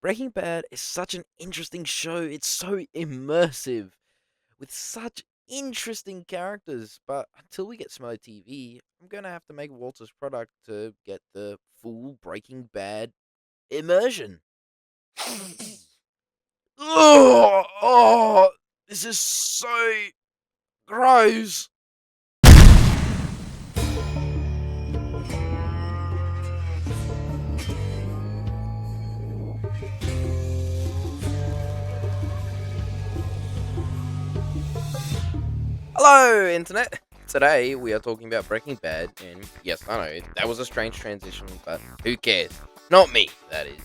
Breaking Bad is such an interesting show. It's so immersive with such interesting characters. But until we get Smelly TV, I'm going to have to make Walter's product to get the full Breaking Bad immersion. Oh, this is so gross. Hello, Internet! Today we are talking about Breaking Bad, and yes, I know, that was a strange transition, but who cares? Not me, that is.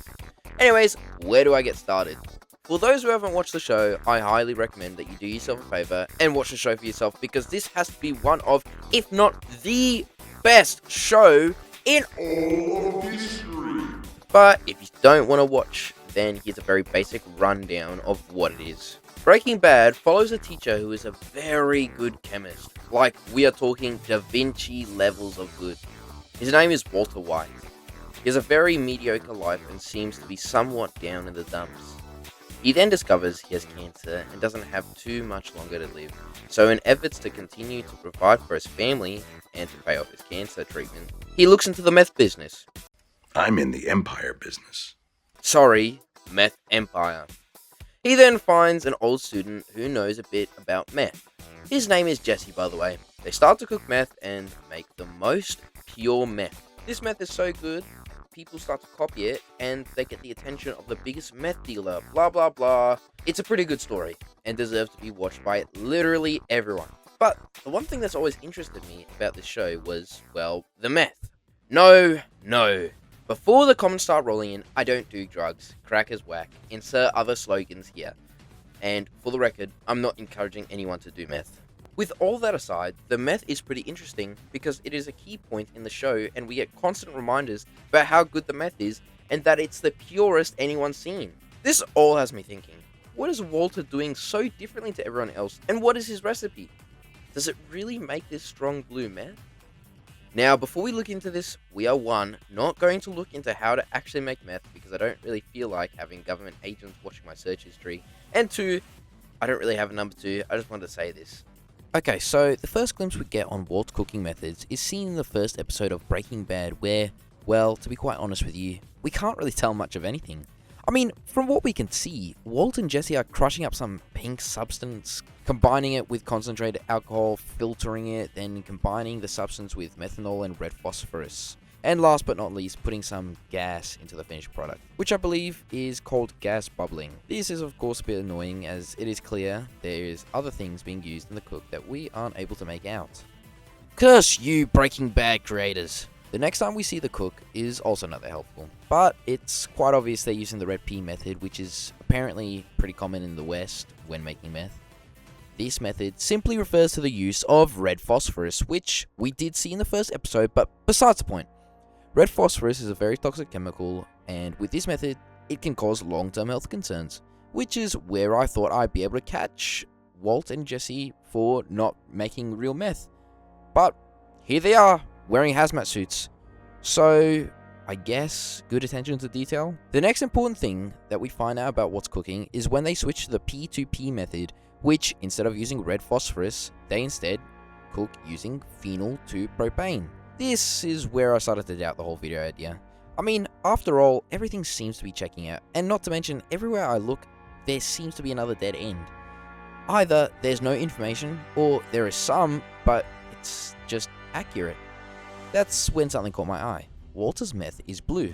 Anyways, where do I get started? For those who haven't watched the show, I highly recommend that you do yourself a favor and watch the show for yourself, because this has to be one of, if not the best show in all of history. But if you don't want to watch, then here's a very basic rundown of what it is. Breaking Bad follows a teacher who is a very good chemist. Like, we are talking Da Vinci levels of good. His name is Walter White. He has a very mediocre life and seems to be somewhat down in the dumps. He then discovers he has cancer and doesn't have too much longer to live. So in efforts to continue to provide for his family and to pay off his cancer treatment, he looks into the meth business. I'm in the empire business. Sorry, meth empire. He then finds an old student who knows a bit about meth. His name is Jesse, by the way. They start to cook meth and make the most pure meth. This meth is so good, people start to copy it and they get the attention of the biggest meth dealer, blah blah blah. It's a pretty good story and deserves to be watched by literally everyone. But the one thing that's always interested me about this show was, well, the meth. No. Before the comments start rolling in, I don't do drugs, crack is whack, insert other slogans here. And for the record, I'm not encouraging anyone to do meth. With all that aside, the meth is pretty interesting because it is a key point in the show and we get constant reminders about how good the meth is and that it's the purest anyone's seen. This all has me thinking, what is Walter doing so differently to everyone else, and what is his recipe? Does it really make this strong blue meth? Now, before we look into this, we are not going to look into how to actually make meth because I don't really feel like having government agents watching my search history. And 2, I don't really have a number 2, I just wanted to say this. Okay, so the first glimpse we get on Walt's cooking methods is seen in the first episode of Breaking Bad where, well, to be quite honest with you, we can't really tell much of anything. I mean, from what we can see, Walt and Jesse are crushing up some pink substance, combining it with concentrated alcohol, filtering it, then combining the substance with methanol and red phosphorus. And last but not least, putting some gas into the finished product, which I believe is called gas bubbling. This is of course a bit annoying as it is clear there is other things being used in the cook that we aren't able to make out. Curse you, Breaking Bad creators! The next time we see the cook is also not that helpful, but it's quite obvious they're using the red pea method, which is apparently pretty common in the West when making meth. This method simply refers to the use of red phosphorus, which we did see in the first episode, but besides the point. Red phosphorus is a very toxic chemical, and with this method, it can cause long-term health concerns, which is where I thought I'd be able to catch Walt and Jesse for not making real meth. But here they are, wearing hazmat suits. So, I guess, good attention to detail. The next important thing that we find out about what's cooking is when they switch to the P2P method, which, instead of using red phosphorus, they instead cook using phenyl 2-propane. This is where I started to doubt the whole video idea. I mean, after all, everything seems to be checking out, and not to mention, everywhere I look, there seems to be another dead end. Either there's no information, or there is some, but it's just accurate. That's when something caught my eye. Walter's meth is blue.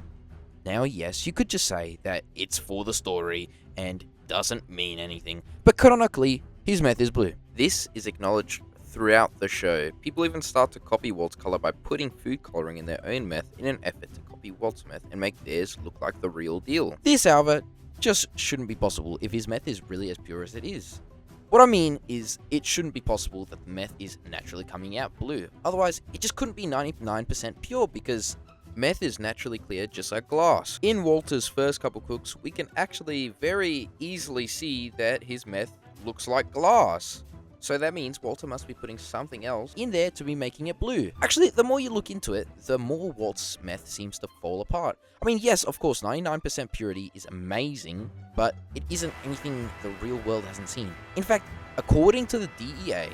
Now, yes, you could just say that it's for the story and doesn't mean anything, but canonically, his meth is blue. This is acknowledged throughout the show. People even start to copy Walt's color by putting food coloring in their own meth in an effort to copy Walt's meth and make theirs look like the real deal. This, however, just shouldn't be possible if his meth is really as pure as it is. What I mean is, it shouldn't be possible that the meth is naturally coming out blue. Otherwise, it just couldn't be 99% pure because meth is naturally clear just like glass. In Walter's first couple cooks, we can actually very easily see that his meth looks like glass. So that means Walter must be putting something else in there to be making it blue. Actually, the more you look into it, the more Walt's meth seems to fall apart. I mean, yes, of course, 99% purity is amazing, but it isn't anything the real world hasn't seen. In fact, according to the DEA,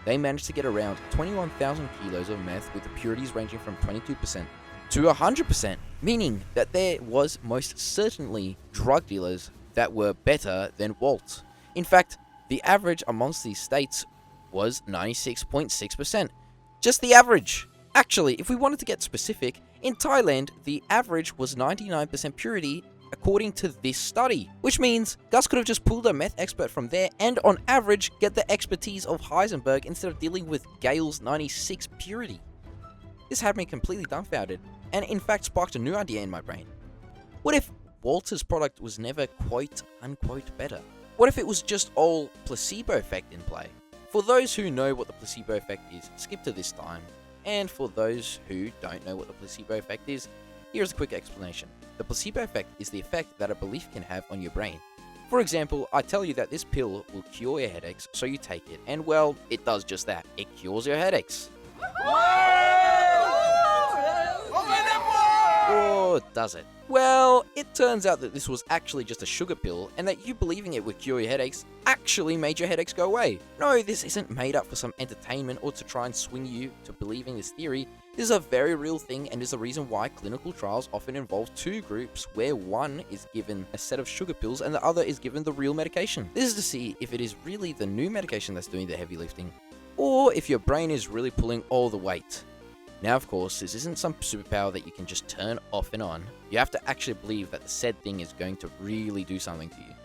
they managed to get around 21,000 kilos of meth with the purities ranging from 22% to 100%, meaning that there was most certainly drug dealers that were better than Walt. In fact, the average amongst these states was 96.6%. Just the average. Actually, if we wanted to get specific, in Thailand, the average was 99% purity according to this study, which means Gus could have just pulled a meth expert from there and on average get the expertise of Heisenberg instead of dealing with Gale's 96 purity. This had me completely dumbfounded, and in fact sparked a new idea in my brain. What if Walter's product was never quote unquote better? What if it was just all placebo effect in play? For those who know what the placebo effect is, skip to this time. And for those who don't know what the placebo effect is, here's a quick explanation. The placebo effect is the effect that a belief can have on your brain. For example, I tell you that this pill will cure your headaches, so you take it, and well, it does just that. It cures your headaches. Or does it? Well, it turns out that this was actually just a sugar pill, and that you believing it would cure your headaches actually made your headaches go away. No, this isn't made up for some entertainment or to try and swing you to believing this theory. This is a very real thing and is the reason why clinical trials often involve two groups where one is given a set of sugar pills and the other is given the real medication. This is to see if it is really the new medication that's doing the heavy lifting, or if your brain is really pulling all the weight. Now, of course, this isn't some superpower that you can just turn off and on. You have to actually believe that the said thing is going to really do something to you.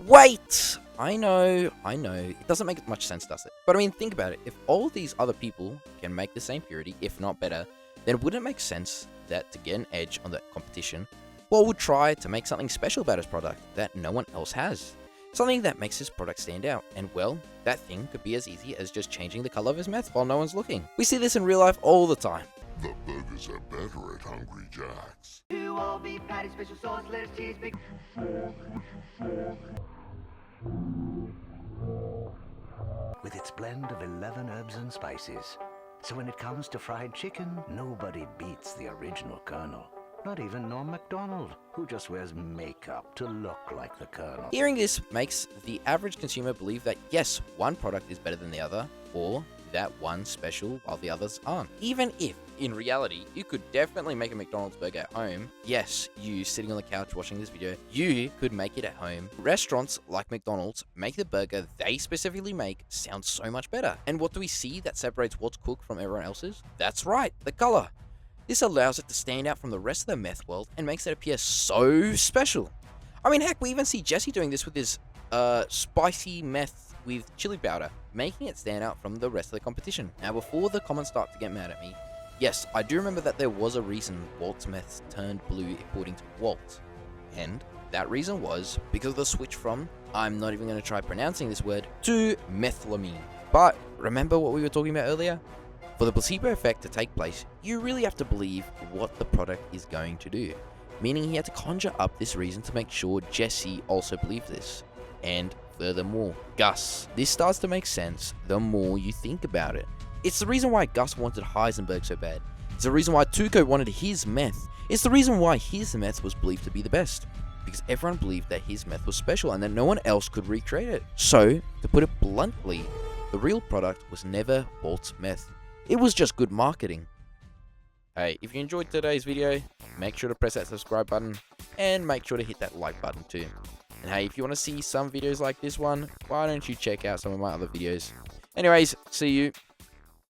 Wait! I know, it doesn't make much sense, does it? But I mean, think about it. If all these other people can make the same purity, if not better, then wouldn't it make sense that to get an edge on the competition, Walt would try to make something special about his product that no one else has? Something that makes his product stand out, and well, that thing could be as easy as just changing the color of his meth while no one's looking. We see this in real life all the time. The burgers are better at Hungry Jack's. 2 all-beef patties, special sauce, lettuce, cheese, big... With its blend of 11 herbs and spices. So when it comes to fried chicken, nobody beats the original Colonel. Not even Norm Macdonald, who just wears makeup to look like the Colonel. Hearing this makes the average consumer believe that yes, one product is better than the other, or that one's special while the others aren't. Even if, in reality, you could definitely make a McDonald's burger at home. Yes, you sitting on the couch watching this video, you could make it at home. Restaurants like McDonald's make the burger they specifically make sound so much better. And what do we see that separates Walt's cook from everyone else's? That's right, the color. This allows it to stand out from the rest of the meth world and makes it appear so special. I mean, heck, we even see Jesse doing this with his spicy meth with chili powder, making it stand out from the rest of the competition. Now, before the comments start to get mad at me, yes, I do remember that there was a reason Walt's meth turned blue according to Walt. And that reason was because of the switch from, I'm not even going to try pronouncing this word, to methylamine. But remember what we were talking about earlier? For the placebo effect to take place, you really have to believe what the product is going to do. Meaning he had to conjure up this reason to make sure Jesse also believed this. And furthermore, Gus. This starts to make sense the more you think about it. It's the reason why Gus wanted Heisenberg so bad. It's the reason why Tuco wanted his meth. It's the reason why his meth was believed to be the best. Because everyone believed that his meth was special and that no one else could recreate it. So, to put it bluntly, the real product was never Walt's meth. It was just good marketing. Hey, if you enjoyed today's video, make sure to press that subscribe button and make sure to hit that like button too. And hey, if you want to see some videos like this one, why don't you check out some of my other videos. Anyways, see you.